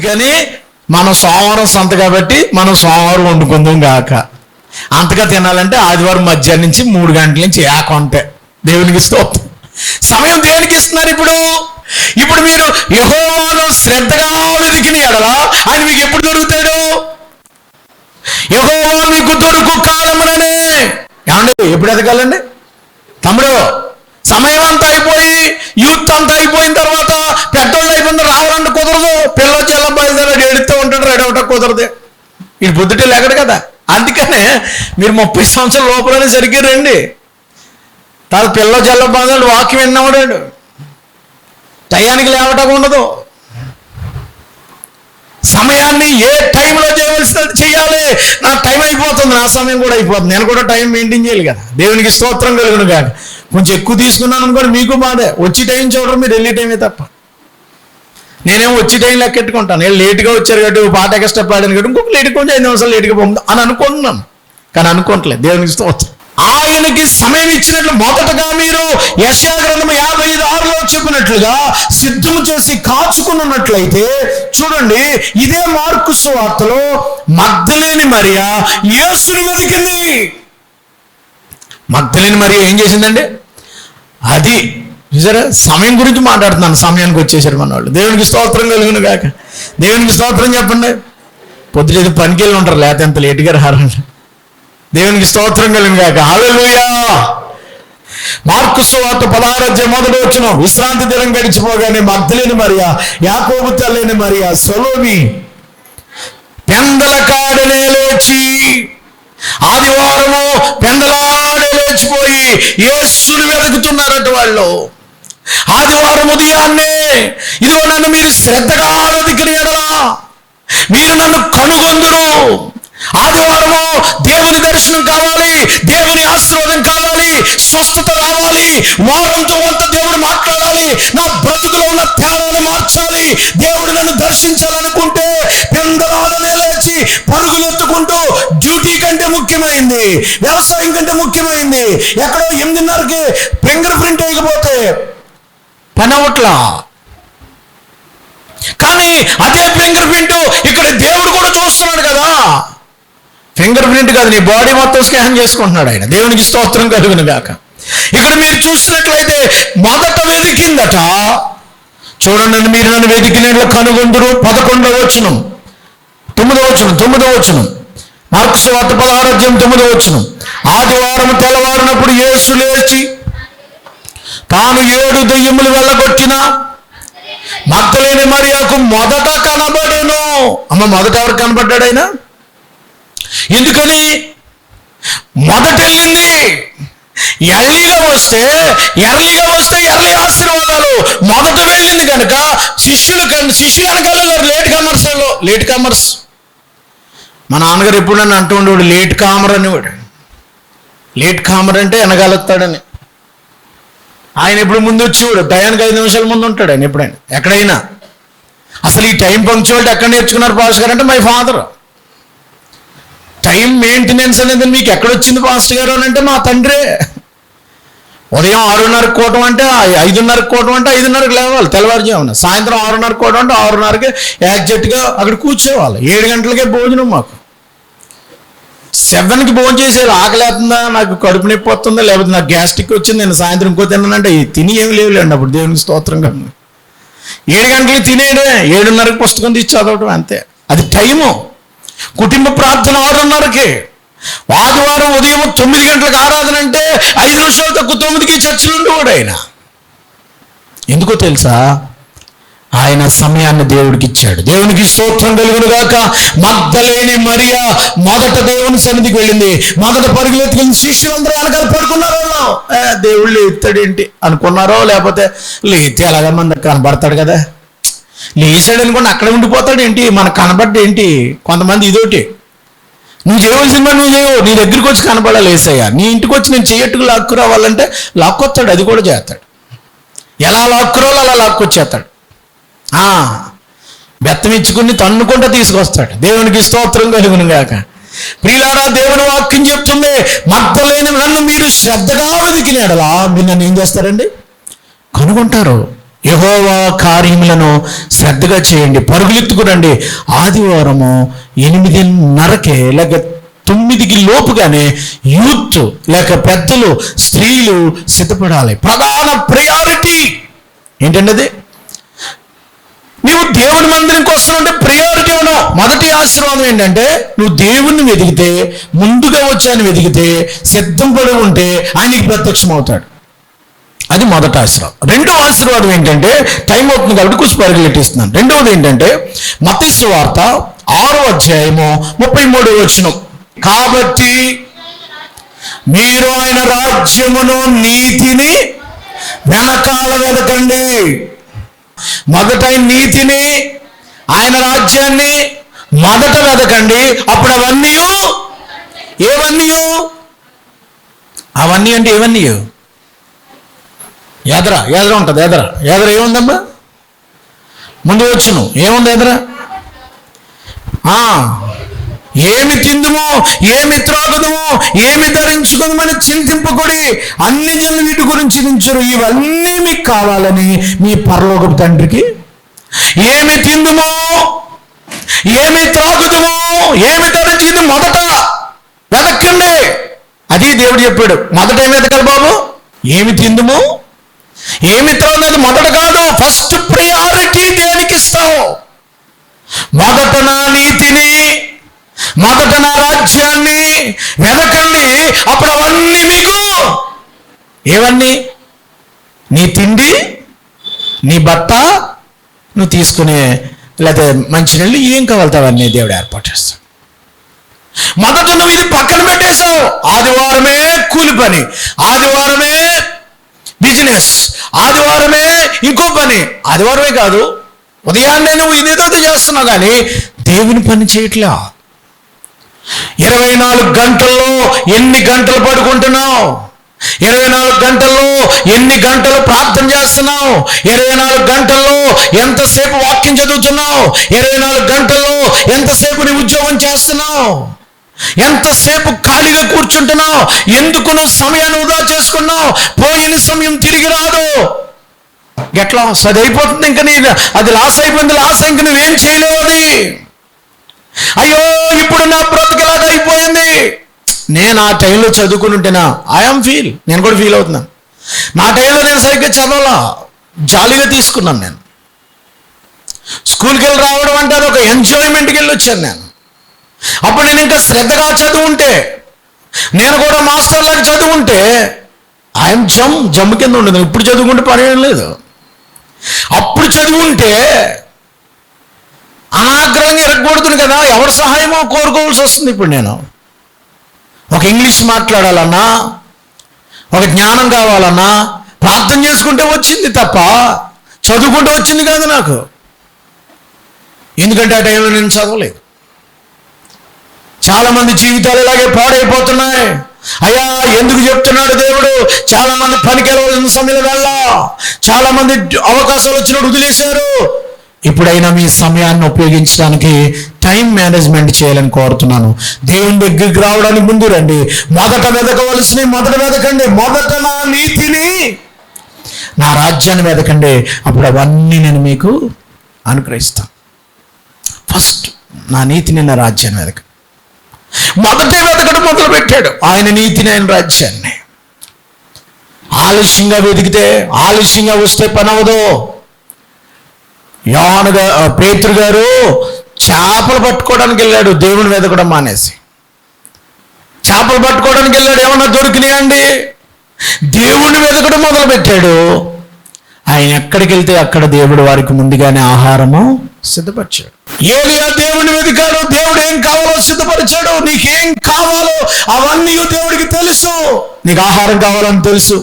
అందుకని మనం సోమవారం సంత కాబట్టి మనం సోమవారం వండుకుందాం గాక. అంతగా తినాలంటే ఆదివారం మధ్యాహ్నం నుంచి 3 గంటల నుంచి కొంటే. దేవునికి స్తోత్రం. సమయం దేనికి ఇస్తున్నారు? ఇప్పుడు మీరు యెహోవాను శ్రద్ధగా వెతికిన ఎడల ఆయన మీకు ఎప్పుడు దొరుకుతాడు? యెహోవా మీకు దొరుకు కాలముననే. ఏమండి, ఎప్పుడు ఎదగాలండి తమ్ముడు? సమయం అంతా అయిపోయి, యూత్ అంతా అయిపోయిన తర్వాత పెద్దోళ్ళు అయిపోయిన రావాలంటే కుదరదు. పిల్లలు చెల్ల బయలుదేరాడు ఏడుతూ ఉంటాడు, రెడీ అవటం కుదరదు. ఇది పొద్దుటే లేకడు కదా. అందుకనే మీరు 30 సంవత్సరాల లోపలనే సరిగ్గా రండి. తర్వాత పిల్లలు చెల్ల బయలుదేరాడు వాక్యం విన్నవాడాడు, టయానికి లేవటం ఉండదు. సమయాన్ని ఏ టైంలో చేయవలసినది చేయాలి. నా టైం అయిపోతుంది, నా సమయం కూడా అయిపోతుంది, నేను కూడా టైం మెయింటైన్ చేయాలి కదా. దేవునికి స్తోత్రం కలుగును కాదు. కొంచెం ఎక్కువ తీసుకున్నాను అనుకోండి, మీకు బాధే. వచ్చి టైం చూడరు, మీరు వెళ్ళే టైమే తప్ప. నేనేమో వచ్చి టైం లెక్కెట్టుకుంటాను. నేను లేట్గా వచ్చారు కాబట్టి పాట ఎక్స్ట్రా పాడాను కాబట్టి ఇంకొక లేట్గా కొంచెం 5 నిమిషాలు లేట్గా పోతుంది అని అనుకుంటున్నాను, కానీ అనుకోవట్లేదు. దేవునికి స్తోత్రం. ఆయనకి సమయం ఇచ్చినట్లు మొదటగా మీరు యెషయా గ్రంథము 55:6లో చెప్పినట్లుగా సిద్ధము చేసి కాచుకున్నట్లయితే, చూడండి ఇదే మార్కు సువార్తలో మగ్దలేని మరియా యేసుని వెతికింది. మగ్దలేని మరియా ఏం చేసిందండి? అది చూసారా, సమయం గురించి మాట్లాడుతున్నాను. సమయానికి వచ్చేసారు మన వాళ్ళు. దేవునికి స్తోత్రం కలుగును గాక. దేవునికి స్తోత్రం చెప్పండి. పొద్దులేదు పనికి వెళ్ళి ఉంటారు, లేకపోతే ఎంత లేటుగా రారండి. దేవునికి స్తోత్రం కలుగును గాక. హల్లెలూయా. మార్కు సువార్త 16:1 విశ్రాంతి దినం గడిచిపోగానే మగ్దలేని మరియా, యాకోబు తల్లిని మరియా, సలోమి పెందల కాడనే లేచి, ఆదివారము పెందలాడే లేచిపోయి యేసుని వెతుకుతున్నారట వాళ్ళు. ఆదివారం ఉదయాన్నే ఇదిగో నన్ను మీరు శ్రద్ధగా వెతికిన ఎడలా మీరు నన్ను కనుగొందురు. ఆదివారము దేవుని దర్శనం కావాలి, దేవుని ఆశీర్వాదం కావాలి, స్వస్థత రావాలి, వారంతో అంతా దేవుడు మాట్లాడాలి, నా బ్రతుకులో ఉన్న తేడాను మార్చాలి, దేవుడు నన్ను దర్శించాలనుకుంటే పెందలాడనే లేచి పరుగులెత్తుకుంటూ, డ్యూటీ కంటే ముఖ్యమైంది, వ్యవసాయం కంటే ముఖ్యమైంది, ఎక్కడో 8:30కి ఫింగర్ ప్రింట్ వేయకపోతే పని అవట్లా. కానీ అదే ఫింగర్ ప్రింట్ ఇక్కడ దేవుడు కూడా చూస్తున్నాడు కదా. ఫింగర్ ప్రింట్ కాదు, నీ బాడీ మొత్తం స్కాన్ చేసుకుంటున్నాడు ఆయన. దేవునికి స్తోత్రం కలుగును గాక. ఇక్కడ మీరు చూసినట్లయితే మొదట వెతికిందట. చూడండి, మీరు నన్ను వెతికినట్లు కనుగొందురు. 11వ వచనం, 9వ వచనం, మార్కు సువార్త 16:9. ఆదివారం తెల్లవారినప్పుడు యేసు లేచి తాను 7 దెయ్యములు వెళ్ళగొట్టిన మగ్దలేని మరియాకు మొదట కనబడెను. అమ్మ, మొదట ఎవరు కనబడ్డాడు ఆయన? ఎందుకని? మొదట వెళ్ళింది. ఎర్లీగా వస్తే ఎర్లీ ఆశీర్వాదాలు. మొదట వెళ్ళింది కనుక శిష్యులు వెనకాల లేట్ కామర్స్. మా నాన్నగారు ఎప్పుడు నన్ను అంటూ ఉండేవాడు, లేట్ కామర్ అనేవాడు. లేట్ కామర్ అంటే వెనకాలొస్తాడని. ఆయన ఎప్పుడు ముందు వచ్చేవాడు, టయానికి 5 నిమిషాల ముందు ఉంటాడు ఆయన ఎప్పుడైనా, ఎక్కడైనా. అసలు ఈ టైం పంక్చువాలిటీ ఎక్కడ నేర్చుకున్నారు పాస్టర్ గారు అంటే మై ఫాదర్. టైం మెయింటెనెన్స్ అనేది మీకు ఎక్కడొచ్చింది పాస్టర్ గారు అని అంటే మా తండ్రే. ఉదయం 6:30కి కోవటం అంటే 5:30కి కోవటం అంటే 5:30కి లేవాలి తెల్లవారుజామున. సాయంత్రం 6:30కి కోవటం అంటే 6:30కి ఎగ్జాక్ట్గా అక్కడ కూర్చోవాలి. 7 గంటలకే భోజనం మాకు. 7కి భోజనం చేసేది. ఆకలేస్తుందా, నాకు కడుపు నొప్పి వస్తుందా, లేకపోతే నాకు గ్యాస్ట్రిక్ వచ్చింది, నేను సాయంత్రం ఇంకో తిన్నానంటే తిని ఏమి లేవులేండి అప్పుడు. దేవునికి స్తోత్రం కదా. 7 గంటలకి తినేడే, 7:30కి పుస్తకం తీసి చదవటం అంతే. అది టైము. కుటుంబ ప్రార్థన 6:30కి. ఆదివారం ఉదయం 9 గంటలకు ఆరాధన అంటే 5 నిమిషాలు తక్కువ 9కి చర్చిలు ఉండేవాడు ఆయన. ఎందుకో తెలుసా? ఆయన సమయాన్ని దేవుడికి ఇచ్చాడు. దేవునికి స్తోత్రం కలుగును గాక. మగ్దలేని మరియా మొదట దేవుని సన్నిధికి వెళ్ళింది. మొదట పరుగులెత్తుకెళ్ళింది. శిష్యులందరూ వెనకాల పడుకున్నారో, దేవుడు లేస్తాడేంటి అనుకున్నారో, లేకపోతే లేతే ఎలాగ మంది కనబడతాడు కదా, లేచాడు అనుకోండి అక్కడ ఉండిపోతాడు ఏంటి, మనకు కనబడ్డేంటి. కొంతమంది ఇదోటి, నువ్వు చేయవలసిన పని నువ్వు చేయవు, నీ దగ్గరికి వచ్చి కనపడాలి ఏసయ్య. నీ ఇంటికి వచ్చి నేను చెయ్యట్టుకు లాక్కురావాలంటే లాక్కొస్తాడు, అది కూడా చేస్తాడు. ఎలా లాక్కురావాలో అలా లాక్కొచ్చేస్తాడు. బెత్తం ఇచ్చుకుని తన్నుకుంటూ తీసుకొస్తాడు. దేవునికి స్తోత్రం కలుగును గాక. ప్రియులారా, దేవుని వాక్యం చెప్తుంది, మగ్దలేని నన్ను మీరు శ్రద్ధగా వెతికిన ఎడలా మీరు నన్ను ఏం చేస్తారండి? కనుగొంటారు. యెహోవా కార్యములను శ్రద్ధగా చేయండి, పరుగులెత్తుకురండి. ఆదివారము 8:30కే లేక 9కి లోపుగానే యూత్ లేక పెద్దలు, స్త్రీలు సిద్ధపడాలి. ప్రధాన ప్రయారిటీ ఏంటంటే అది నువ్వు దేవుని మందిరం కోసం అంటే ప్రయారిటీ ఉన్నావు. మొదటి ఆశీర్వాదం ఏంటంటే నువ్వు దేవుణ్ణి వెతికితే, ముందుగా వచ్చాయని వెతికితే, సిద్ధం పడి ఉంటే ఆయనకి ప్రత్యక్షం అవుతాడు. అది మొదటి ఆశీర్వాదం. రెండవ ఆశీర్వాదం ఏంటంటే, టైం అవుతుంది కాబట్టి కొంచెం పరిగెట్టిస్తున్నాను. రెండవది ఏంటంటే మత్తయి సువార్త 6:33 కాబట్టి మీరు ఆయన రాజ్యమును నీతిని వెనకాల వెతకండి. మొదట ఆయన నీతిని, ఆయన రాజ్యాన్ని మొదట వెతకండి. అప్పుడు అవన్నీ అవన్నీ అంటే ఏవన్నీ? ఎదర ఉంటుంది. ఎదర ఏముందమ్మా? ముందు వచ్చును ఏముంది ఎదర? ఏమి తిందుమో, ఏమి త్రాగుదుమో, ఏమి ధరించుకుందామని చింతింపకుడి, అన్ని జనులు వీటి గురించి చింతించరు. ఇవన్నీ మీకు కావాలని మీ పరలోకపు తండ్రికి. ఏమి తిందుమో, ఏమి త్రాగుదుమో, ఏమి ధరించుకుంది మొదట వెతకండి. అది దేవుడు చెప్పాడు. మొదట ఏమి వెతకాలి బాబు? ఏమి తిందుమో, ఏమి త్రాగుదు మొదట కాదు. ఫస్ట్ ప్రయారిటీ దేనికి ఇస్తావు? మొదట నా నీతిని, మొదట నా రాజ్యాన్ని వెనకండి. అప్పుడు అవన్నీ మీకు. ఏవన్నీ? నీ తిండి, నీ బట్ట, నువ్వు తీసుకునే లేకపోతే మంచినీళ్ళు, ఏం కావాలితే అవన్నీ దేవుడు ఏర్పాటు చేస్తాడు. మొదట నువ్వు ఇది పక్కన పెట్టేశావు. ఆదివారమే కూలి పని, ఆదివారమే బిజినెస్, ఆదివారమే ఇంకో పని. ఆదివారమే కాదు, ఉదయాన్నే నువ్వు ఇదేదో చేస్తున్నావు కానీ దేవుని పని చేయట్లా. 24 గంటల్లో ఎన్ని గంటలు పడుకుంటున్నావు? 24 గంటల్లో ఎన్ని గంటలు ప్రార్థన చేస్తున్నావు? 24 గంటల్లో ఎంతసేపు వాక్యం చదువుతున్నావు? 24 గంటల్లో ఎంతసేపు నీ ఉద్యోగం చేస్తున్నావు? ఎంతసేపు ఖాళీగా కూర్చుంటున్నావు? ఎందుకు నువ్వు సమయాన్ని వృధా చేసుకున్నావు? పోయిన సమయం తిరిగి రాదు. ఎట్లా అది అయిపోతుంది, ఇంకా నీ అది లాస్ అయిపోయింది. లాస్ ఇంక నువ్వేం చేయలేవు. అది అయ్యో ఇప్పుడు నా బ్రతుకులాగా అయిపోయింది. నేను ఆ టైంలో చదువుకుని ఉంటేనా నేను కూడా ఫీల్ అవుతున్నాను. నా టైంలో నేను సరిగ్గా చదవాలా, జాలీగా తీసుకున్నాను. నేను స్కూల్కి వెళ్ళి రావడం అంటే అది ఒక ఎంజాయ్మెంట్కి వెళ్ళి వచ్చాను నేను. అప్పుడు నేను ఇంకా శ్రద్ధగా చదువుంటే, నేను కూడా మాస్టర్లాగా చదువుంటే జమ్ము కింద ఉండదు. ఇప్పుడు చదువుకుంటే పని ఏం లేదు. అప్పుడు చదువుంటే అనాగ్రహంగా ఎరగకూడదు కదా, ఎవరి సహాయమో కోరుకోవాల్సి వస్తుంది. ఇప్పుడు నేను ఒక ఇంగ్లీష్ మాట్లాడాలన్నా, ఒక జ్ఞానం కావాలన్నా ప్రార్థన చేసుకుంటే వచ్చింది తప్ప చదువుకుంటే వచ్చింది కాదు నాకు. ఎందుకంటే ఆ టైంలో నేను చదవలేదు. చాలామంది జీవితాలు ఇలాగే పాడైపోతున్నాయి. అయ్యా ఎందుకు చెప్తున్నాడు దేవుడు? చాలా మంది పనికి వెళ్ళవలసిన సమయంలో వెళ్ళా, చాలా మంది అవకాశాలు వచ్చినప్పుడు వదిలేశారు. ఇప్పుడైనా మీ సమయాన్ని ఉపయోగించడానికి టైం మేనేజ్మెంట్ చేయాలని కోరుతున్నాను. దేవుని దగ్గరికి రావడానికి ముందు రండి. మొదట వెతకవలసినవి మొదట వెతకండి. మొదట నా నీతిని, నా రాజ్యాన్ని వెతకండి. అప్పుడు అవన్నీ నేను మీకు అనుగ్రహిస్తాను. ఫస్ట్ నా నీతిని, నా రాజ్యాన్ని వెతకండి. మొదటే వెతకడం మొదలు పెట్టాడు. ఆయన నీతిని, ఆయన రాజ్యాన్ని. ఆలస్యంగా వెతికితే, ఆలస్యంగా వస్తే పని అవ్వదు. పేతురు గారు చేపలు పట్టుకోవడానికి వెళ్ళాడు, దేవుని వెతకడం మానేసి. చేపలు పట్టుకోవడానికి వెళ్ళాడు, ఏమన్నా దొరికినాయండి? దేవుణ్ణి వెతకడం మొదలు పెట్టాడు. ఆయన ఎక్కడికి వెళ్తే అక్కడ దేవుడు వారికి ముందుగానే ఆహారము సిద్ధపరిచాడు. ఏలియా దేవుని వెతికాడు, దేవుడు ఏం కావాలో సిద్ధపరిచాడు. నీకేం కావాలో అవన్నీ దేవుడికి తెలుసు. నీకు ఆహారం కావాలని తెలుసు,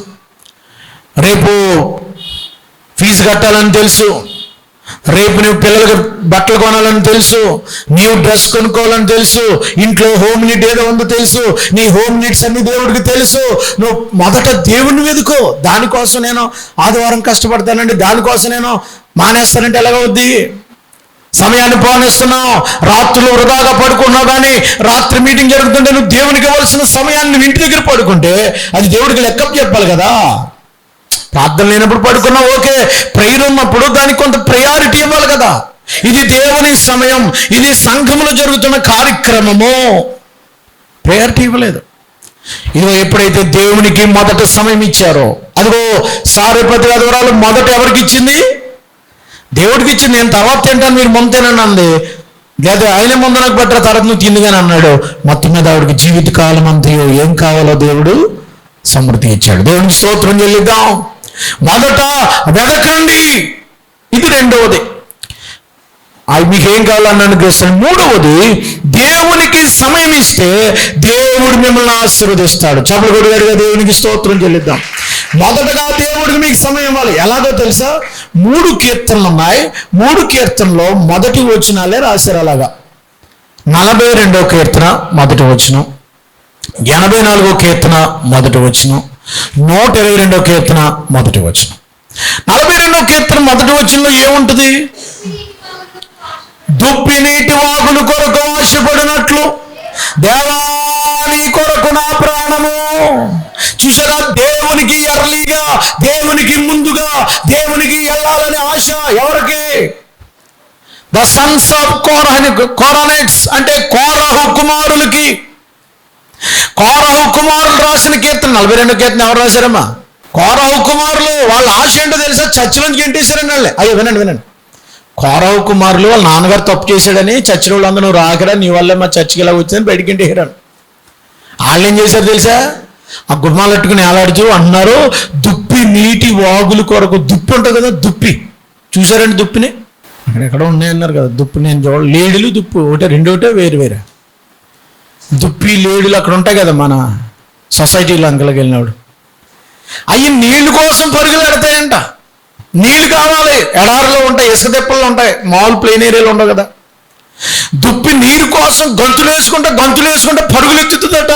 రేపు ఫీజు కట్టాలని తెలుసు, రేపు నువ్వు పిల్లలకు బట్టలు కొనాలని తెలుసు, నీవు డ్రెస్ కొనుక్కోవాలని తెలుసు, ఇంట్లో హోమ్ నీడ్ ఏదో ఉందో తెలుసు, నీ హోమ్ నీడ్స్ అన్ని దేవుడికి తెలుసు. నువ్వు మొదట దేవుణ్ణి వెతుకో. దానికోసం నేను ఆదివారం కష్టపడతానండి, దానికోసం నేను మానేస్తానంటే ఎలాగవుద్ది? సమయాన్ని పోనేస్తున్నావు, రాత్రులు వృధాగా పడుకున్నావు. కానీ రాత్రి మీటింగ్ జరుగుతుంటే నువ్వు దేవునికి ఇవ్వాల్సిన సమయాన్ని ఇంటి దగ్గర పడుకుంటే అది దేవుడికి లెక్క చెప్పాలి కదా. ప్రార్థన లేనప్పుడు పడుకున్నా ఓకే, ప్రేయర్ ఉన్నప్పుడు దానికి కొంత ప్రయారిటీ ఇవ్వాలి కదా. ఇది దేవుని సమయం, ఇది సంఘంలో జరుగుతున్న కార్యక్రమము, ప్రయారిటీ ఇవ్వలేదు. ఇదిగో ఎప్పుడైతే దేవునికి మొదట సమయం ఇచ్చారో, అదిగో సారెపతి విధవరాలు మొదట ఎవరికి ఇచ్చింది? దేవుడికి ఇచ్చింది. నేను తర్వాత తింటాను, మీరు ముందు తినండి అంది. లేదా ఆయన ముందు నాకు పెట్టరా, తర్వాత నువ్వు తిందిగాని అన్నాడు. మొత్తం మీద ఆవిడకి జీవితకాలం అంతయో ఏం కావాలో దేవుడు సమృద్ధి ఇచ్చాడు. దేవునికి స్తోత్రం చెల్లిద్దాం. మొదట వెదకండి, ఇది రెండవది. మీకు ఏం కావాలన్నాను గ్రహిస్తాను. మూడవది, దేవునికి సమయం ఇస్తే దేవుడు మిమ్మల్ని ఆశీర్వదిస్తాడు. చప్పలు కొడుగాడుగా దేవునికి స్తోత్రం చెల్లిద్దాం. మొదటగా దేవుడికి మీకు సమయం ఇవ్వాలి. ఎలాగో తెలుసా? 3 కీర్తనలు ఉన్నాయి. 3 కీర్తనలో మొదటి వచనాలే రాశారు. అలాగా 42వ కీర్తన మొదటి వచనం, 84వ కీర్తన మొదటి వచనం, 122వ కీర్తన మొదటి వచనం. 42వ కీర్తన మొదటి వచనంలో ఏముంటుంది? దుప్పి నీటి వాగులు కొరకు ఆశపడినట్లు దేవా నీ కొరకు నా ప్రాణము. చూసారా? దేవునికి ఎర్లీగా, దేవునికి ముందుగా, దేవునికి వెళ్ళాలని ఆశ ఎవరికి? ద సన్స్ ఆఫ్ కోరానెట్స్ అంటే కోరహు కుమారులకి. కోరహు కుమారులు రాసిన కీర్తన 42వ కీర్తన ఎవరు రాశారమ్మా? కోరహు కుమారులు. వాళ్ళ ఆశ ఏంటో తెలుసా? చర్చిలోంచి గెంటేశారండి వాళ్ళే. అయ్యో వినండి. కోరహు కుమారులు వాళ్ళ నాన్నగారు తప్పు చేశాడని చర్చిలో వాళ్ళందరూ నువ్వు రాకరా, నీ వల్ల మా చర్చికి ఇలా వచ్చిందని బయటికి గెంటేశారు. వాళ్ళు ఏం చేశారు తెలుసా? ఆ గుమ్మాలు పెట్టుకుని ఏలాడుతూ అంటున్నారు, దుప్పి నీటి వాగులు కొరకు. దుప్పి ఉంటుంది కదా, దుప్పి చూసారండి? దుప్పిని అక్కడెక్కడ ఉన్నాయన్నారు కదా. దుప్పి నేను చూడ, లేడీలు దుప్పు ఒకటే, రెండోటే వేరు. దుప్పి లేడీలు అక్కడ ఉంటాయి కదా మన సొసైటీలో అంకలకి వెళ్ళినప్పుడు. అవి నీళ్ళు కోసం పరుగులు పెడతాయంట. నీళ్ళు కావాలి, ఎడారిలో ఉంటాయి, ఇసుక తెప్పల్లో ఉంటాయి, మామూలు ప్లేన్ ఏరియాలో ఉండవు కదా. దుప్పి నీరు కోసం గంతులు వేసుకుంటే పరుగులు ఎత్తుతుందట.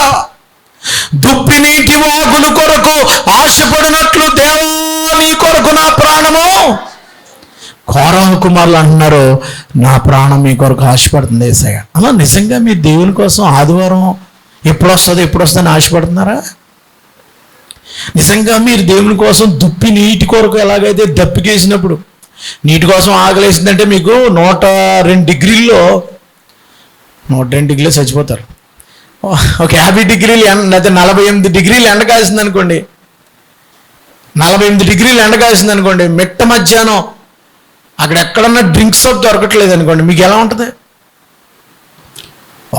దుప్పి నీటి వాగులు కొరకు ఆశపడినట్లు దేవా నీ కొరకు నా ప్రాణము. కోరహు కుమారులు అంటున్నారు, నా ప్రాణం మీ కొరకు ఆశపడుతుంది యేసయ్య. అలా నిజంగా మీ దేవుని కోసం ఆదివారం ఎప్పుడు వస్తుందని ఆశపడుతున్నారా? నిజంగా మీరు దేవుని కోసం దుప్పి నీటి కొరకు ఎలాగైతే దప్పికేసినప్పుడు నీటి కోసం ఆకలేసిందంటే మీకు 102 డిగ్రీల్లో 102 డిగ్రీలు చచ్చిపోతారు. ఒక 50 డిగ్రీలు లేదా 48 డిగ్రీలు ఎండ కాసింది అనుకోండి, 48 డిగ్రీలు ఎండ కాసింది అనుకోండి, మిట్ట మధ్యాహ్నం అక్కడ ఎక్కడన్నా డ్రింక్ సోప్ దొరకట్లేదు అనుకోండి, మీకు ఎలా ఉంటుంది?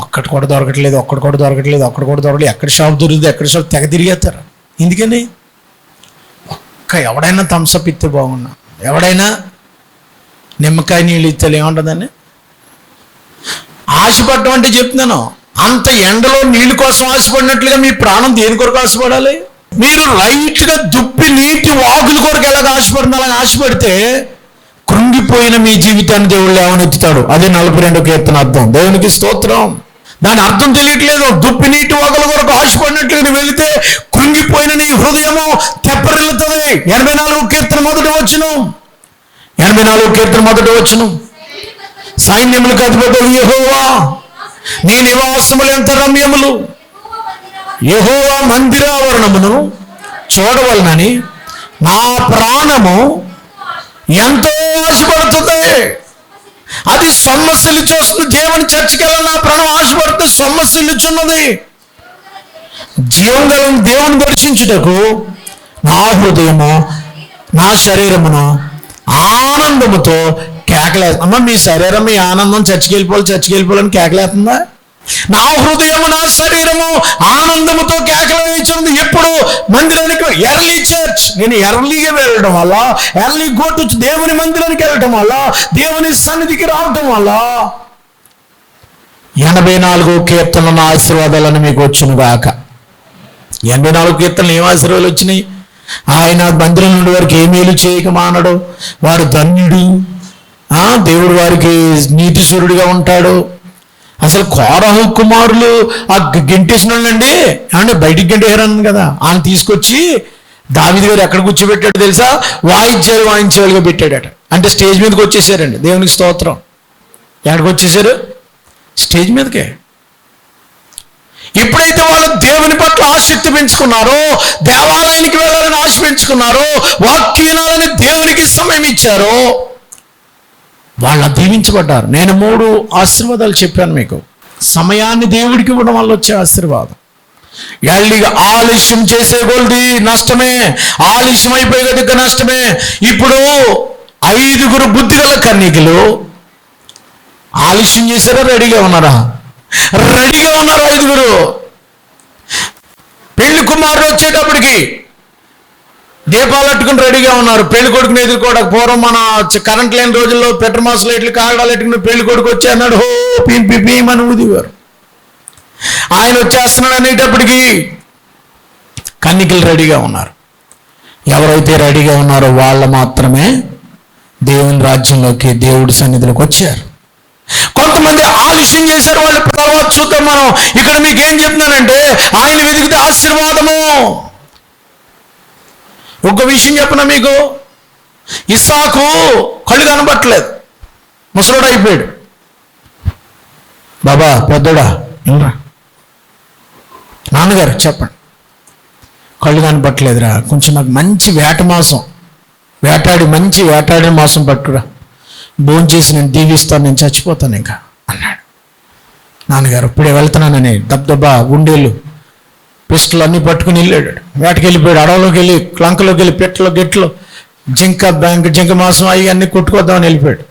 ఒక్కటి కూడా దొరకట్లేదు. ఎక్కడ షాప్ దొరుకుతుంది, ఎక్కడ షాప్ తెగ తిరిగేస్తారు. ఎందుకని? ఎవడైనా థమ్సప్ ఇస్తే బాగున్నా, ఎవడైనా నిమ్మకాయ నీళ్ళు ఇస్తే ఏముంటుందని ఆశపడటం అంటే చెప్తున్నాను. అంత ఎండలో నీళ్ళు కోసం ఆశపడినట్లుగా మీ ప్రాణం దేని కొరకు ఆశపడాలి? మీరు రైట్గా దుప్పి నీటి వాగుల కొరకు ఎలాగ ఆశపడుతుంది, అలాగ ఆశపడితే కృంగిపోయిన మీ జీవితాన్ని దేవుడు లేవనెత్తుతాడు. అదే 42వ కీర్తన అర్థం. దేవునికి స్తోత్రం. దాని అర్థం తెలియట్లేదు. దుప్పి నీటి వాగుల కొరకు ఆశపడినట్లుగా వెళితే కృంగిపోయిన నీ హృదయము తెప్పరిల్లుతుంది. 84వ కీర్తన మొదటి వచనం, సైన్యములకు అధిపతి యెహోవా నీ నివాసములు ఎంత రమ్యములు, యెహోవా మందిరావరణమును చూడవలనని నా ప్రాణము ఎంతో ఆశపడుతుంది. అది సొమ్మసిల్లి చూస్తుంది. దేవుని చర్చికి వెళ్ళాలి, నా ప్రాణం ఆశపడితే సొమ్మసిల్లుచున్నది. జీవం గల దేవుని దర్శించుటకు నా హృదయము నా శరీరమును ఆనందముతో కేకలేస్తుంది. అమ్మ మీ శరీరం మీ ఆనందం చర్చికి వెళ్ళిపోవాలని కేకలేస్తుందా? నా హృదయము నా శరీరము ఆనందముతో కేకలేస్తుంది. ఎప్పుడు? మందిరానికి, ఎర్లీ చర్చ్. నేను ఎర్లీగా వెళ్ళడం వల్ల, ఎర్లీ గోటు దేవుని మందిరానికి వెళ్ళటం వల్ల, దేవుని సన్నిధికి రావటం వల్ల 84వ కీర్తన ఆశీర్వాదాలను మీకు వచ్చును గాక. 84 కీర్తనలు ఏం ఆశీర్వాదాలు వచ్చినాయి? ఆయన మందిరం నుండి వారికి ఏ మేలు చేయక మానడు, వారు ధన్యుడు, దేవుడు వారికి నీతిశూరుడిగా ఉంటాడు. అసలు కోరహు కుమారులు ఆ గెంటేసిన వాళ్ళండి ఏమంటే బయటికి గెంటేశారని కదా, ఆయన తీసుకొచ్చి దావీదు గారు ఎక్కడ కూర్చోబెట్టాడు తెలుసా? వాయిద్యాలు వాయించేవాళ్ళుగా పెట్టాడట. అంటే స్టేజ్ మీదకి వచ్చేసారండి. దేవునికి స్తోత్రం. ఎక్కడికి వచ్చేసారు? స్టేజ్ మీదకే. ఎప్పుడైతే వాళ్ళు దేవుని పట్ల ఆసక్తి పెంచుకున్నారో, దేవాలయానికి వెళ్ళాలని ఆశ మనసు పెంచుకున్నారో, వాక్యం వినాలని దేవునికి సమయం ఇచ్చారో వాళ్ళు దీవించబడ్డారు. నేను 3 ఆశీర్వాదాలు చెప్పాను మీకు. సమయాన్ని దేవుడికి ఇవ్వడం వల్ల వచ్చే ఆశీర్వాదం. ఎల్లిగా ఆలస్యం చేసే కొలది నష్టమే, ఆలస్యం అయిపోయే కొద్ది నష్టమే. ఇప్పుడు 5 బుద్ధిగల కన్యకలు ఆలస్యం చేశారా? రెడీగా ఉన్నారా? రెడీగా ఉన్నారు 5. పెళ్లి కుమారుడు వచ్చేటప్పటికి దీపాలు అట్టుకుని రెడీగా ఉన్నారు. పెళ్లి కొడుకుని ఎదుర్కోవడానికి. పూర్వం మన కరెంట్ లేని రోజుల్లో పెట్రోమాస్ లైట్లు, కాగడాలు ఎట్టుకుని పెళ్లి కొడుకు వచ్చి అన్నాడు, హో పీమని ఊదివారు. ఆయన వచ్చేస్తున్నాడు అనేటప్పటికి కన్యకలు రెడీగా ఉన్నారు. ఎవరైతే రెడీగా ఉన్నారో వాళ్ళు మాత్రమే దేవుని రాజ్యంలోకి, దేవుడి సన్నిధిలోకి వచ్చారు. కొంతమంది ఆలస్యం చేశారు, వాళ్ళు తర్వాత చూద్దాం మనం. ఇక్కడ మీకేం చెప్తున్నానంటే, ఆయన వెతికితే ఆశీర్వాదము. ఒక విషయం చెప్పిన మీకు, ఇస్సాకు కళ్ళు కనబట్టలేదు, ముసలోడు అయిపోయాడు. బాబా పెద్దోడా వినరా, నాన్నగారు చెప్పండి, కళ్ళు కనబట్టలేదురా, కొంచెం నాకు మంచి మంచి వేటాడిన మాంసం పట్టురా, భోంచేసి నేను దీవిస్తాను, నేను చచ్చిపోతాను ఇంకా అన్నాడు. నాన్నగారు ఇప్పుడే వెళ్తున్నానని దబ్దబ్బా గుండెలు పిస్టల్ అన్నీ పట్టుకుని వెళ్ళాడు. వేటకి వెళ్ళిపోయాడు. అడవులోకి వెళ్ళి, లంకలోకి వెళ్ళి, పెట్టలో గెట్లో జింక మాంసం అవి అన్నీ కొట్టుకొద్దామని వెళ్ళిపోయాడు.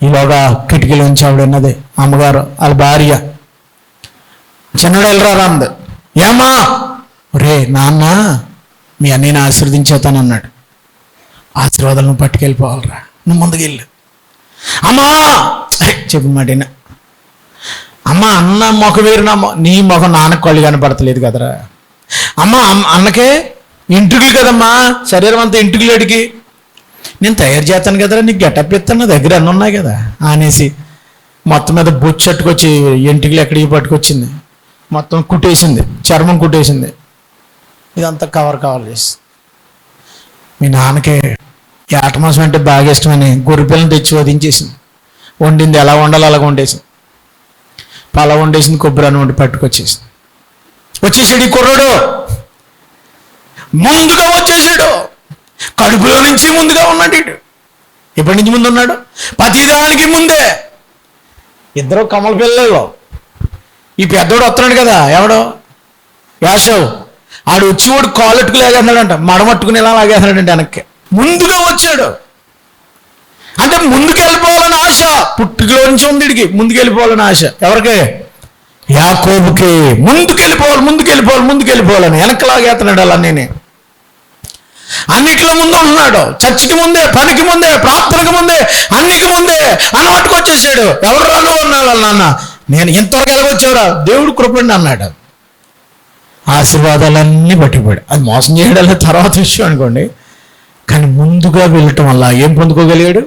ఈలోగా కిటికీలోంచి ఆవిడ ఉన్నది అమ్మగారు, వాళ్ళ భార్య. చిన్నడు వెళ్ళరారా అంది. ఏమా? రే నాన్న, మీ అన్నయ్యని ఆశీర్వదించేతానన్నాడు. ఆశీర్వాదాలు నువ్వు పట్టుకెళ్ళిపోవాలరా, నువ్వు ముందుకెళ్ళు. అమ్మా చెప్పు మాటినా. అమ్మ అన్న మొఖం వేరు, నీ మొఖం నాన్నకు కళ్ళు కనపడతలేదు కదరా. అమ్మ అన్నకే ఇంటికి కదమ్మా, శరీరం అంతా ఇంటికి నేను తయారు చేస్తాను కదరా, నీకు గెటప్ ఇస్తాను, నా దగ్గర అన్నీ ఉన్నాయి కదా అనేసి మొత్తం మీద బొచ్చట్టుకొచ్చి ఇంటికి ఎక్కడికి పట్టుకొచ్చింది. మొత్తం కుట్టేసింది, చర్మం కుట్టేసింది. ఇదంతా కవర్ చేసి మీ నాన్నకే ఏట మాసం అంటే బాగా ఇష్టమని గొర్రెపిల్లని తెచ్చి వదించేసింది. వండింది ఎలా వండాలో అలాగ వండేసింది. పలా వండేసింది, కొబ్బరి అన్నం వండి పట్టుకొచ్చేసింది. వచ్చేసాడు ఈ కుర్రాడు, ముందుగా వచ్చేసాడు. కడుపులో నుంచి ముందుగా ఉన్నాడు. ఇటు ఎప్పటి నుంచి ముందు ఉన్నాడు? ప్రతిదానికి ముందే. ఇద్దరు కమల పిల్లలు. ఈ పెద్దోడు వస్తున్నాడు కదా, ఎవడో యాషవ్, ఆడు వచ్చి వాడు కాలెట్టుకు లాగేస్తున్నాడంట, మడమట్టుకుని ఎలా లాగేస్తున్నాడంటే వెనక్కి. ముందుగా వచ్చాడు అంటే ముందుకు వెళ్ళిపోవాలని ఆశ, పుట్టుకలో నుంచి ఉంది ఇడికి. ముందుకు వెళ్ళిపోవాలని ఆశ ఎవరికి? యాకోబుకి. ముందుకెళ్ళిపోవాలని వెనక్కి లాగేస్తున్నాడు. అలా నేనే అన్నిట్లో ముందు ఉంటున్నాడు. చర్చికి ముందే, పనికి ముందే, ప్రార్థనకి ముందే, అన్నికి ముందే అన్నమాటకు వచ్చేసాడు. ఎవరు రాను అన్నాడు నాన్న. నేను ఇంతవరకు ఎలాగొచ్చావురా, దేవుడు కృపండి అన్నాడు. ఆశీర్వాదాలన్నీ పట్టిపోయాడు. అది మోసం చేయడం తర్వాత విషయం అనుకోండి. కానీ ముందుగా వెళ్ళటం వల్ల ఏం పొందుకోగలిగాడు?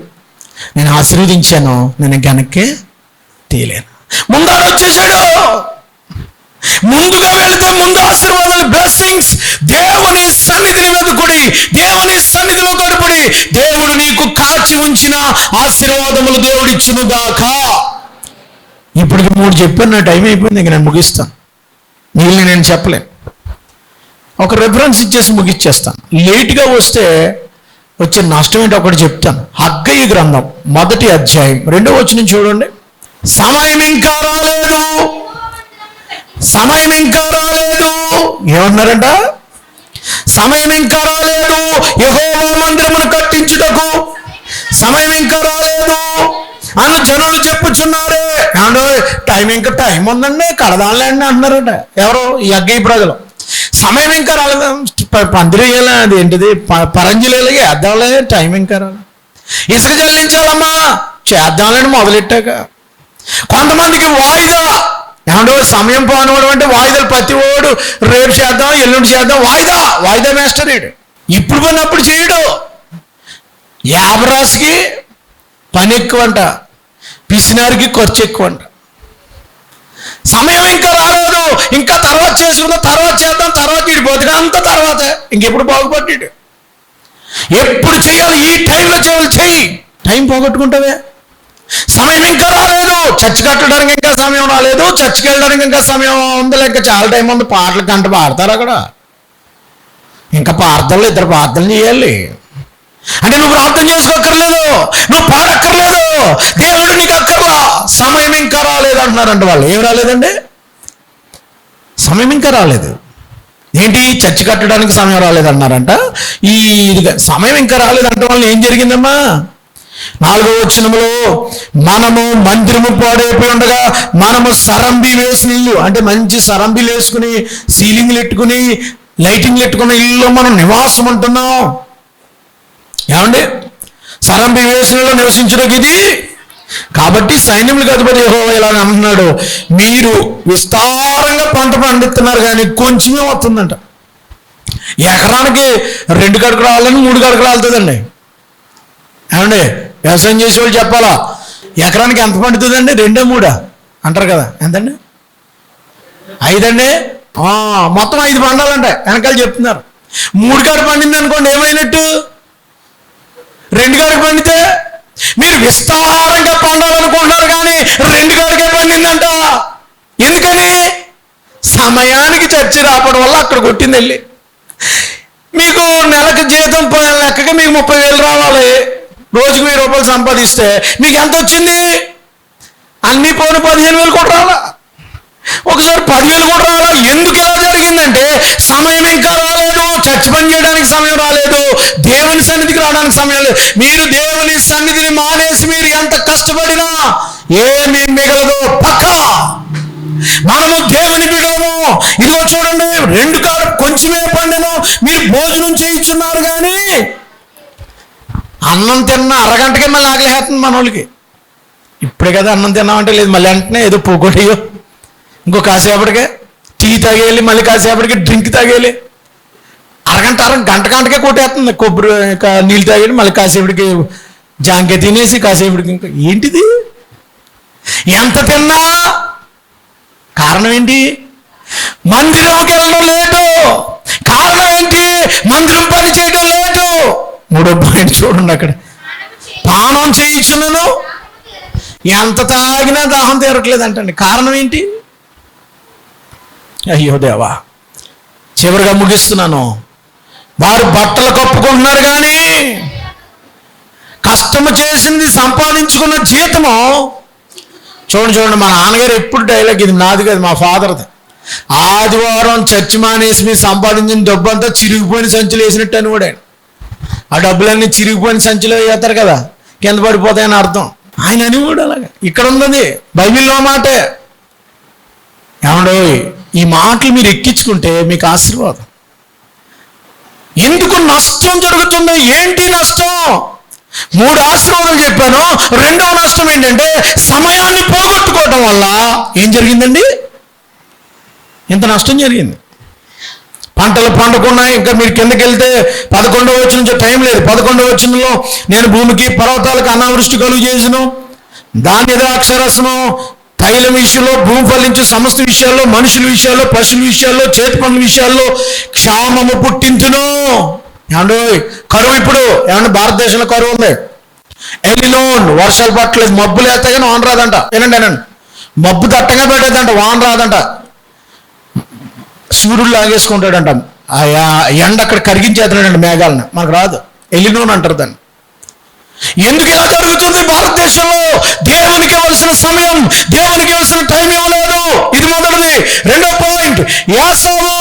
నేను ఆశీర్వదించాను, నేను వెనక్కి తీయలేను. ముందాడు వచ్చేసాడు. ముందుగా వెళితే ముందు ఆశీర్వాదాలు, బ్లెస్సింగ్స్. దేవుని సన్నిధిని వెతుకుడి, దేవుని సన్నిధిలో గడుపుడి. దేవుడు నీకు కాచి ఉంచిన ఆశీర్వాదములు దేవుడిచ్చును గాక. ఇప్పటికి 3 చెప్పాను, నా టైం అయిపోయింది, ఇంక నేను ముగిస్తాను. వీళ్ళని నేను చెప్పలేను. ఒక రెఫరెన్స్ ఇచ్చేసి ముగిచ్చేస్తాను. లేట్గా వస్తే వచ్చే నష్టం ఏంటో ఒకటి చెప్తాను. హగ్గయి గ్రంథం 1వ అధ్యాయం 2వ వచనం చూడండి. సమయం ఇంకా రాలేదు. ఏమన్నారంట? సమయం ఇంకా రాలేదు, యెహోవా మందిరమును కట్టించుటకు సమయం ఇంకా రాలేదు అని జనులు చెప్పుచున్నారే. టైం ఉందండి, కడదాంలేండి అంటున్నారట. ఎవరు? ఈ అగ్గయి ప్రజలు. సమయం ఇంకా రాలేదు, పందిరేయాలి, అది ఏంటిది, పరంజులేలాగే వేద్దాంలే, టైం ఇంకా రాలేదు. ఇసుక జల్లించాలమ్మా, చేద్దాంలేండి మొదలెట్టాక. కొంతమందికి వాయిదా. ఏమంటే సమయం పోనివ్వడం అంటే వాయిదాలు. ప్రతి ఓడు రేపు చేద్దాం, ఎల్లుండి చేద్దాం, వాయిదా మాస్టర్ వీడు. ఇప్పుడు పడినప్పుడు చేయడు. యాభరాశికి పని ఎక్కువంట, పిసినారికి ఖర్చు ఎక్కువంట. సమయం ఇంకా రాలేదు, ఇంకా తర్వాత చేసుకుందాం, తర్వాత చేద్దాం, తర్వాత ఇటు బతుక అంత తర్వాత ఇంకెప్పుడు బాగుపడ్డాడు. ఎప్పుడు చేయాలి? ఈ టైంలో చేయాలి, చెయ్యి. టైం పోగొట్టుకుంటావే. సమయం ఇంకా రాలేదు. చర్చి కట్టడానికి ఇంకా సమయం రాలేదు. చర్చికి వెళ్ళడానికి ఇంకా సమయం ఉంది, ఇంకా చాలా టైం ఉంది. పాటలు గంట పాడతారు అక్కడ. ఇంకా ప్రార్థనలు, ఇద్దరు ప్రార్థనలు చేయాలి. అంటే నువ్వు ప్రార్థన చేసుకోక్కర్లేదు, నువ్వు పాడక్కర్లేదు, దేవుడు నీకు అక్కర్లా. సమయం ఇంకా రాలేదు అంటున్నారంట వాళ్ళు. ఏం రాలేదండి? సమయం ఇంకా రాలేదు. ఏంటి, చర్చి కట్టడానికి సమయం రాలేదన్నారంట. ఈ సమయం ఇంకా రాలేదంటే వాళ్ళు ఏం జరిగిందమ్మా? 4వ వచనంలో మనము మందిరము పాడైపోయి ఉండగా మనము సరంబి వేసిన ఇల్లు, అంటే మంచి సరంబిలు వేసుకుని సీలింగ్లు పెట్టుకుని లైటింగ్లు పెట్టుకున్న ఇల్లు మనం నివాసం ఉంటున్నాం. ఏమండి, సరంబి వేసినలో నివసించడానికి ఇది. కాబట్టి సైన్యములకు అధిపతి యెహోవా ఇలా అంటున్నాడు, మీరు విస్తారంగా పంట పండిస్తున్నారు కానీ కొంచెమే వస్తుందంట. ఎకరానికి 2 గడకలు రావాలని 3 గడకలు రాలుతుందండి. ఏమండి, వ్యవసాయం చేసేవాళ్ళు చెప్పాలా, ఎకరానికి ఎంత పండుతుందండి? 2 3 అంటారు కదా. ఎంతండి? 5 అండి. మొత్తం 5 పండాలంట వెనకాల చెప్తున్నారు. 3 కాడ పండింది అనుకోండి, ఏమైనట్టు? 2 కాడికి పండితే మీరు విస్తారంగా పండాలనుకుంటున్నారు కానీ 2 కాడికే పండిందంట. ఎందుకని? సమయానికి చర్చి రావడం వల్ల అక్కడ కొట్టింది వెళ్ళి. మీకు నెలకు జీతం లెక్కగా మీకు 30,000 రావాలి, రోజుకు 1000 రూపాయలు సంపాదిస్తే మీకు ఎంత వచ్చింది? అన్నీ పోను 15,000 కూడా రావాలా, ఒకసారి 10,000 కూడా రావాలా. ఎందుకు ఇలా జరిగిందంటే సమయం ఇంకా రాలేదు, చర్చ్ పని చేయడానికి సమయం రాలేదు, దేవుని సన్నిధికి రావడానికి సమయం లేదు. మీరు దేవుని సన్నిధిని మానేసి మీరు ఎంత కష్టపడినా ఏమీ మిగలదు. పక్కా మనము దేవుని బిడ్డలము. ఇదిగో చూడండి, 2 కాడ కొంచెమే పండెను, మీరు భోజనం చేయించున్నారు కానీ అన్నం తిన్న అరగంటకే మళ్ళీ ఆకలిస్తుంది మన వాళ్ళకి. ఇప్పుడే కదా అన్నం తిన్నామంటే లేదు, మళ్ళీ వెంటనే ఏదో పోగొట్టయో ఇంకో కాసేపటికే టీ తాగేయాలి, మళ్ళీ కాసేపటికి డ్రింక్ తాగేయాలి. గంటకే కొట్టేస్తుంది. కొబ్బరి నీళ్ళు తాగేది, మళ్ళీ కాసేపటికి జాంకాయ తినేసి కాసేపటికి ఇంకా ఏంటిది? ఎంత తిన్నా కారణం ఏంటి? మందిరంకి వెళ్ళడం లేటు. కారణం ఏంటి? మందిరం పని చేయడం లేటు. 3వ పాయింట్ చూడండి, అక్కడ పానం చేయించున్నాను, ఎంత తాగినా దాహం తీరట్లేదు అంటండి. కారణం ఏంటి? అయ్యో దేవా, చివరిగా ముగిస్తున్నాను. వారు బట్టలు కప్పుకుంటున్నారు కానీ కష్టము చేసింది సంపాదించుకున్న జీతము చూడండి. మా నాన్నగారు ఎప్పుడు డైలాగ్, ఇది నాది కాదు మా ఫాదర్ది. ఆదివారం చర్చి మానేసి మీరు సంపాదించిన డబ్బు అంతా చిరిగిపోయిన సంచులు వేసినట్టు అని కూడా. ఆ డబ్బులన్నీ చిరిగిపోయిన సంచులు వేస్తారు కదా, కింద పడిపోతాయని అర్థం. ఆయన అని కూడా అలాగే. ఇక్కడ ఉన్నది బైబిల్లో మాటే. ఏమండో, ఈ మాటలు మీరు ఎక్కించుకుంటే మీకు ఆశీర్వాదం. ఎందుకు నష్టం జరుగుతుంది? ఏంటి నష్టం? 3 ఆశీర్వాదాలు చెప్పాను. 2వ నష్టం ఏంటంటే సమయాన్ని పోగొట్టుకోవటం వల్ల ఏం జరిగిందండి? ఇంత నష్టం జరిగింది. పంటలు పండకుండా ఇంకా మీరు కిందకి వెళ్తే 11వ వచనం నుంచి టైం లేదు. 11వ వచనంలో నేను భూమికి పర్వతాలకు అనావృష్టి కలుగు చేసిను, ధాన్య ద్రాక్షరసము తైలం విషయంలో, భూమి ఫలించే సమస్త విషయాల్లో, మనుషుల విషయాల్లో, పశువుల విషయాల్లో, చేతి పనుల విషయాల్లో క్షామము పుట్టించును. ఏమండి, కరువు ఇప్పుడు ఏమన్నా భారతదేశంలో కరువు ఉంది. ఎలినోన్, వర్షాలు పట్టలేదు, మబ్బులు వేస్తే కానీ వాన రాదంట. ఏనండి, మబ్బు దట్టంగా పెట్టేదంట, వాన రాదంట. సూర్యుడు లాగేసుకుంటాడంట, ఆ ఎండ అక్కడ కరిగించేస్తున్నాడంట మేఘాలను, మనకు రాదు. ఎలినోన్ అంటారు దాన్ని. ఎందుకు ఇలా జరుగుతుంది భారతదేశంలో? దేవునికి ఇవ్వాల్సిన సమయం, దేవునికి ఇవ్వాల్సిన టైం ఇవ్వలేదు. ఇది మొదటిది. 2వ పాయింట్, యాసావు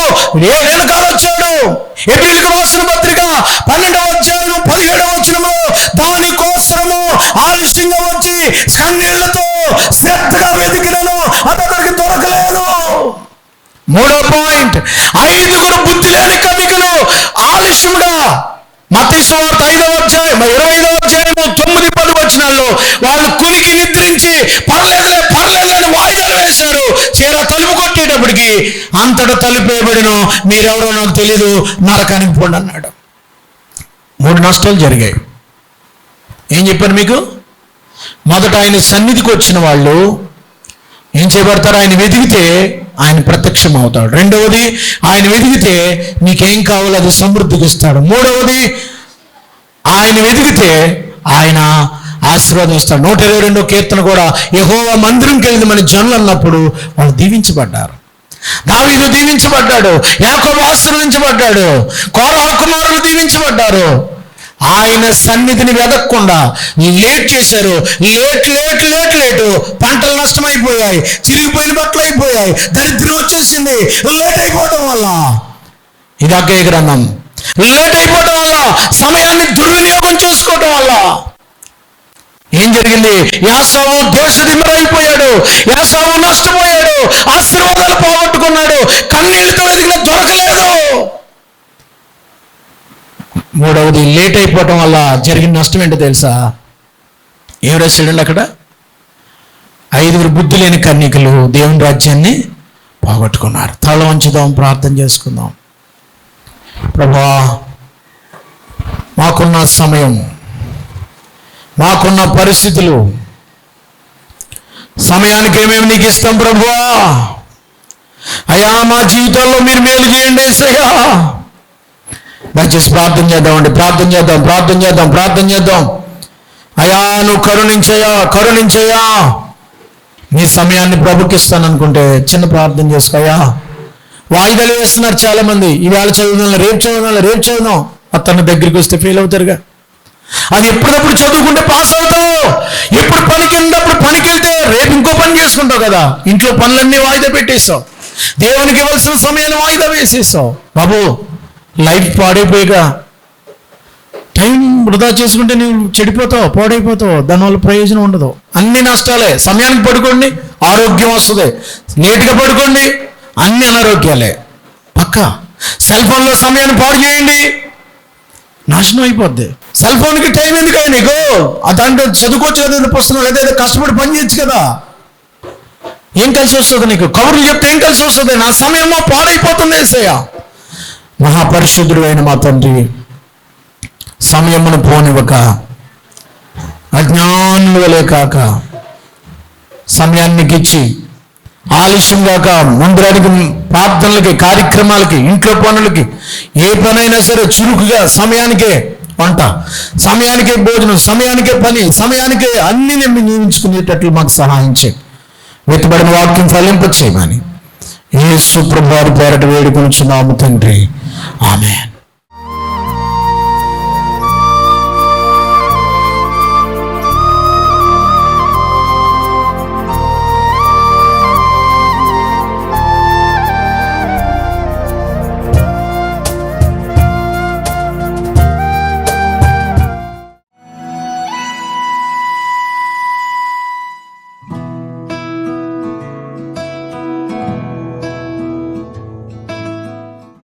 7 ఏళ్ళ కాలం వచ్చాడు. ఎబ్రీయులకు రాసిన పత్రిక 12వ అధ్యాయం 17వ వచనము, దాని కోసము ఆలస్యంగా వచ్చి కన్నీళ్లతో శ్రద్ధగా వెతికినను అతనికి దొరకలేదు. 3వ పాయింట్, 5 బుద్ధి లేని కన్యకలు ఆలస్యముగా మత్తయి సువార్త 5వ అధ్యాయం 25వ అధ్యాయం 9-10 వచనాల్లో వాళ్ళు కులికి నిద్రించి పర్లేదని వాయిదాలు వేశారు. చీర తలుపు కొట్టేటప్పటికి అంతటా తలుపేయబడిను, మీరెవరో నాకు తెలీదు, నరకానికి పోండి అన్నాడు. 3 నష్టాలు జరిగాయి. ఏం చెప్పాను మీకు? మొదట ఆయన సన్నిధికి వచ్చిన వాళ్ళు ఏం చేయబడతారు? ఆయన వెతికితే ఆయన ప్రత్యక్షం అవుతాడు. 2వది, ఆయన వెతికితే నీకేం కావాలో అది సమృద్ధికి ఇస్తాడు. 3వది, ఆయన వెతికితే ఆయన ఆశీర్వాదం ఇస్తాడు. 122వ కీర్తన కూడా యెహోవా మందిరంకి వెళ్ళింది మన జనులు అన్నప్పుడు వాళ్ళు దీవించబడ్డారు. దావీదు దీవించబడ్డాడు, యాకోబు ఆశీర్వదించబడ్డాడు, కోరహు కుమారులు దీవించబడ్డారు. ఆయన సన్నిధిని వెదక్కుండా లేట్ చేశారు. లేటు పంటలు నష్టమైపోయాయి, చిరిగిపోయిన బట్టలు అయిపోయాయి, దరిద్రం వచ్చేసింది. లేట్ అయిపోవడం వల్ల, ఇది హగ్గయి గ్రంథం, లేట్ అయిపోవడం వల్ల, సమయాన్ని దుర్వినియోగం చేసుకోవడం వల్ల ఏం జరిగింది? యాసావు దేశదిమ్మరైపోయాడు, యాసావు నష్టపోయాడు, ఆశీర్వాదాలు పోగొట్టుకున్నాడు, కన్నీళ్లతో వెతికిన దొరకలేదు. మూడవది, లేట్ అయిపోవటం వల్ల జరిగిన నష్టం ఏంటో తెలుసా? ఏం రాశాడండి అక్కడ? 5 బుద్ధి లేని కన్యకలు దేవుని రాజ్యాన్ని పోగొట్టుకున్నారు. తల వంచుదాం, ప్రార్థన చేసుకుందాం. ప్రభువా, మాకున్న సమయం, మాకున్న పరిస్థితులు, సమయానికి ఏమేమి నీకు ఇస్తాం ప్రభువా. అయ్యా, మా జీవితాల్లో మీరు మేలు చేయండి యేసయ్యా. దయచేసి ప్రార్థన చేద్దామండి, ప్రార్థన చేద్దాం. అయ్యా, నువ్వు కరుణించయ్యా. నీ సమయాన్ని ప్రభుకి ఇస్తాననుకుంటే చిన్న ప్రార్థన చేసుకో. అయ్యా, వాయిదాలు వేస్తున్నారు చాలామంది. ఈవేళ చదువుదాం, రేపు చదువుదాం. అతని దగ్గరికి వస్తే ఫెయిల్ అవుతారుగా. అది ఎప్పుడప్పుడు చదువుకుంటే పాస్ అవుతావు. ఎప్పుడు పనికి వెళ్ళినప్పుడు పనికి వెళ్తే రేపు ఇంకో పని చేసుకుంటావు కదా. ఇంట్లో పనులన్నీ వాయిదా పెట్టేస్తావు, దేవునికి ఇవ్వాల్సిన సమయాన్ని వాయిదా వేసేస్తావు. బాబు, లైఫ్ పాడైపోయిగా టైం వృధా చేసుకుంటే నువ్వు చెడిపోతావు, పాడైపోతావు. దానివల్ల ప్రయోజనం ఉండదు. అన్ని నష్టాలే. సమయానికి పడుకోండి, ఆరోగ్యం వస్తుంది. లేటుగా పడుకోండి, అన్ని అనారోగ్యాలే పక్క. సెల్ ఫోన్లో సమయాన్ని పాడు చేయండి, నాశనం అయిపోద్ది. సెల్ ఫోన్కి టైం ఎందుకయ్యా నీకు? దాంట్లో చదువుకోవచ్చు కదా, పుస్తకం లేదా కష్టపడి పని చేయొచ్చు కదా. ఏం కలిసి వస్తుంది నీకు? కబుర్లు చెప్తే ఏం కలిసి వస్తుంది? నా సమయమో పాడైపోతుంది యేసయ్య. మహాపరిశుద్ధుడు అయిన మా తండ్రి, సమయమును పోనివ్వక, అజ్ఞానులే కాక, సమయానికి ఇచ్చి ఆలస్యం కాక, మందిరానికి, ప్రార్థనలకి, కార్యక్రమాలకి, ఇంట్లో పనులకి, ఏ పనైనా సరే చురుకుగా సమయానికే వంట, సమయానికే భోజనం, సమయానికే పని, సమయానికే అన్ని నియమించుకునేటట్లు మాకు సహాయం చేయి. వెతుబడిన వాక్యం ఫలింపచేయమని యేసు ప్రభువు పేరట వేడుకొనుచున్నాము తండ్రి. ఆమేన్.